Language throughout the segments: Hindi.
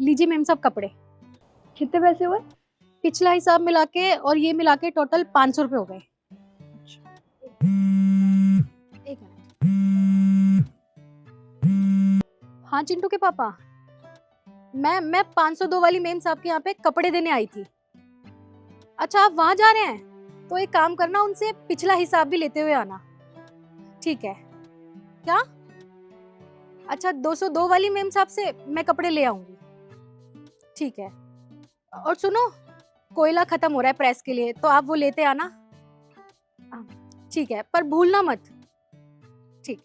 लीजिए मैम साहब कपड़े। कितने पैसे हुए? पिछला हिसाब मिला के और ये मिला के टोटल 500 रुपये हो गए। एक मिनट। हाँ चिंटू के पापा, मैं 502 वाली मेम साहब के यहाँ पे कपड़े देने आई थी। अच्छा आप वहां जा रहे हैं, तो एक काम करना, उनसे पिछला हिसाब भी लेते हुए आना। ठीक है? क्या? अच्छा 202 वाली मेम साहब से मैं कपड़े ले आऊंगी। ठीक है। और सुनो, कोयला खत्म हो रहा है प्रेस के लिए, तो आप वो लेते आना। ठीक है, पर भूलना मत। ठीक।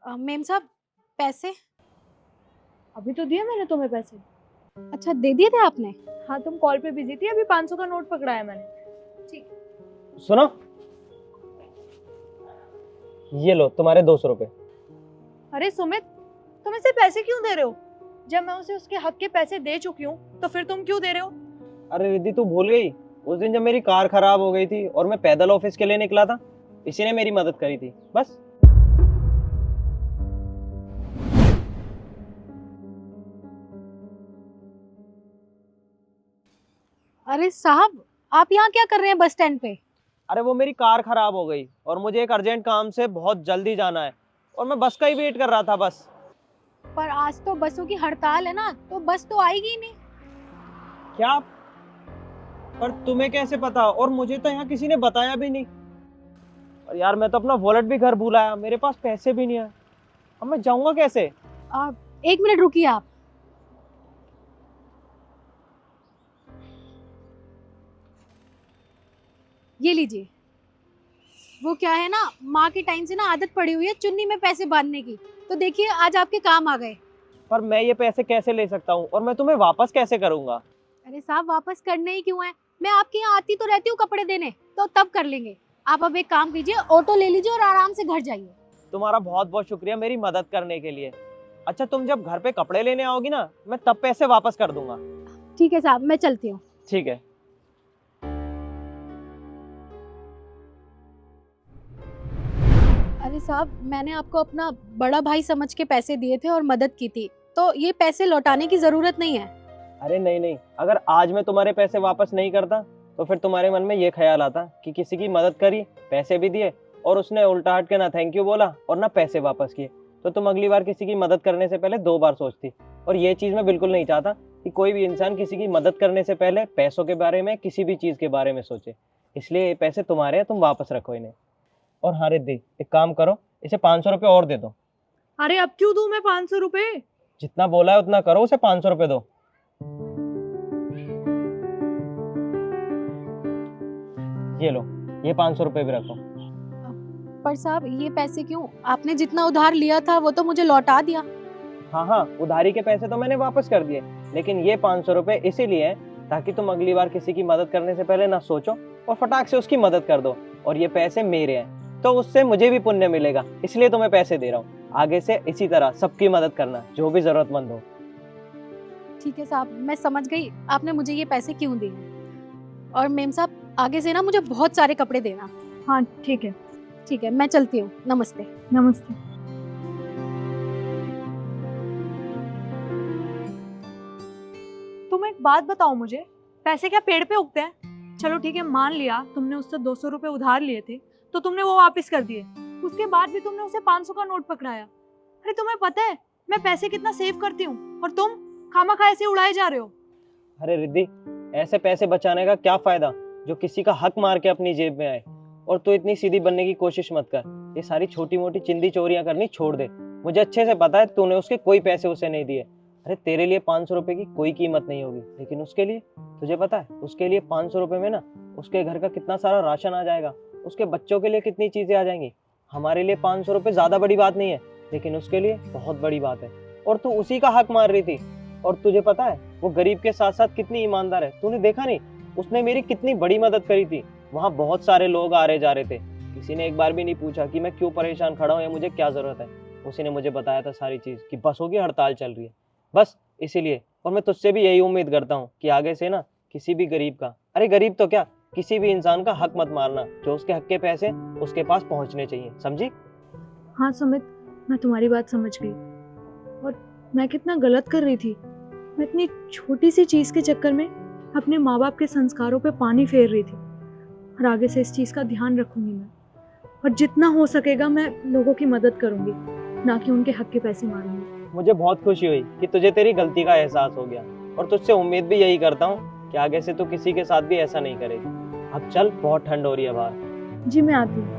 मेम साहब पैसे? अभी तो दिए मैंने तुम्हें पैसे। अच्छा दे दिए थे आपने? हाँ तुम कॉल पे बिजी थी, अभी 500 का नोट पकड़ा है मैंने। ठीक। सुनो, ये लो तुम्हारे 200 रुपए। अरे सुमित, तुम इसे पैसे क्यों दे रहे हो? जब मैं उसे उसके हक के पैसे दे चुकी हूँ तो फिर तुम क्यों दे रहे हो? अरे रिद्धि तू भूल गई उस दिन जब मेरी कार खराब हो गई थी और मैं पैदल ऑफिस के लिए निकला था, इसी ने मेरी मदद करी थी बस। अरे साहब आप यहाँ क्या कर रहे हैं बस स्टैंड पे? अरे वो मेरी कार खराब हो गई और मुझे एक अर्जेंट काम से बहुत जल्दी जाना है और मैं बस का ही वेट कर रहा था बस। पर आज तो बसों की हड़ताल है ना, तो बस तो आएगी ही नहीं। क्या? पर तुम्हें कैसे पता? और मुझे तो यहाँ किसी ने बताया भी नहीं। और यार मैं तो अपना वॉलेट भी घर भूल आया, मेरे पास पैसे भी नहीं है। अब मैं जाऊंगा कैसे? आप 1 मिनट रुकिए आप। ये लीजिए। वो क्या है ना, माँ के टाइम से ना आदत पड़ी हुई है चुन्नी में पैसे बांधने की, तो देखिए आज आपके काम आ गए। पर मैं ये पैसे कैसे ले सकता हूँ और मैं तुम्हें वापस कैसे करूंगा? अरे साहब वापस करने ही क्यों है, मैं आपके यहाँ आती तो रहती हूँ कपड़े देने, तो तब कर लेंगे। आप अब एक काम कीजिए, ऑटो ले लीजिए और आराम से घर जाइए। तुम्हारा बहुत बहुत शुक्रिया मेरी मदद करने के लिए। अच्छा तुम जब घर पे कपड़े लेने आओगी ना, मैं तब पैसे वापस कर दूंगा। ठीक है साहब, मैं चलती हूँ। ठीक है। अरे साहब मैंने आपको अपना बड़ा भाई समझ के पैसे दिए थे और मदद की थी, तो ये पैसे लौटाने की जरूरत नहीं है। अरे नहीं नहीं, अगर आज मैं तुम्हारे पैसे वापस नहीं करता तो फिर तुम्हारे मन में ये ख्याल आता कि किसी की मदद करी, पैसे भी दिए और उसने उल्टा हट के ना थैंक यू बोला और ना पैसे वापस किए, तो तुम अगली बार किसी की मदद करने से पहले 2 बार सोचती। और ये चीज मैं बिल्कुल नहीं चाहता कि कोई भी इंसान किसी की मदद करने से पहले पैसों के बारे में, किसी भी चीज के बारे में सोचे। इसलिए ये पैसे तुम्हारे हैं, तुम वापस रखो इन्हें। और हाँ रिद्धि, एक काम करो, इसे 500 रुपये और दे दो। अरे अब क्यों दूं मैं 500 रुपए? जितना बोला है उतना करो, उसे 500 रुपये दो। ये लो, ये 500 रुपये भी रखो। पर साहब ये पैसे क्यों? आपने जितना उधार लिया था वो तो मुझे लौटा दिया। हाँ हाँ, उधारी के पैसे तो मैंने वापस कर दिए, लेकिन ये 500 रुपये इसीलिए हैं ताकि तुम अगली बार किसी की मदद करने से पहले ना सोचो और फटाक से उसकी मदद कर दो। और ये पैसे मेरे हैं, तो उससे मुझे भी पुण्य मिलेगा, इसलिए तुम्हें पैसे दे रहा हूँ। आगे से इसी तरह सबकी मदद करना, जो भी जरूरतमंद हो। ठीक है साहब, मैं समझ गई आपने मुझे ये पैसे क्यों दिए। और मेम साहब आगे से ना मुझे बहुत सारे कपड़े देना। हाँ ठीक है। ठीक है, मैं चलती हूँ। नमस्ते। नमस्ते। तुम एक बात बताओ मुझे, पैसे क्या पेड़ पे उगते हैं? चलो ठीक है, मान लिया तुमने उससे 200 रुपए उधार लिए थे तो तुमने वो वापस कर दिए, उसके बाद भी तुमने उसे 500 का नोट पकड़ाया। अरे तुम्हें पता है मैं पैसे कितना सेव करती हूँ और तुम खामखा ऐसे उड़ाए जा रहे हो। अरे रिद्धि, ऐसे पैसे बचाने का क्या फायदा जो किसी का हक मार के अपनी जेब में आए। और तू इतनी सीधी बनने की कोशिश मत कर, ये सारी छोटी मोटी चिंदी चोरियां करनी छोड़ दे। मुझे अच्छे से पता है तूने उसके कोई पैसे उसे नहीं दिए। अरे तेरे लिए 500 रुपए की कोई कीमत नहीं होगी, लेकिन उसके लिए, तुझे पता है उसके लिए 500 रुपए में ना उसके घर का कितना सारा राशन आ जाएगा, उसके बच्चों के लिए कितनी चीजें आ जाएंगी। हमारे लिए 500 रुपए ज्यादा बड़ी बात नहीं है, लेकिन उसके लिए बहुत बड़ी बात है। और तू उसी का हक मार रही थी। और तुझे पता है वो गरीब के साथ साथ कितनी ईमानदार है, तूने देखा नहीं उसने मेरी कितनी बड़ी मदद करी थी। वहाँ बहुत सारे लोग आ रहे जा रहे थे, किसी ने एक बार भी नहीं पूछा कि मैं क्यों परेशान खड़ा हूँ या मुझे क्या जरूरत है। उसी ने मुझे बताया था सारी चीज कि बसों की हड़ताल चल रही है, बस इसीलिए। और मैं तुझसे भी यही उम्मीद करता हूँ कि आगे से ना किसी भी गरीब का, अरे गरीब तो क्या, किसी भी इंसान का हक मत मारना। जो उसके हक के पैसे उसके पास पहुंचने चाहिए, समझी? हाँ सुमित, मैं तुम्हारी बात समझ गई। और मैं कितना गलत कर रही थी। मैं इतनी छोटी सी चीज़ के चक्कर में अपने माँ बाप के संस्कारों पे पानी फेर रही थी। और आगे से इस चीज़ का ध्यान रखूंगी मैं, और जितना हो सकेगा मैं लोगों की मदद करूंगी, ना कि उनके हक के पैसे मांगूंगी। मुझे बहुत खुशी हुई कि तुझे तेरी गलती का एहसास हो गया, और तुझसे उम्मीद भी यही करता हूँ कि आगे से तू किसी के साथ भी ऐसा नहीं करेगी। अब चल, बहुत ठंड हो रही है बाहर। जी मैं आती हूँ।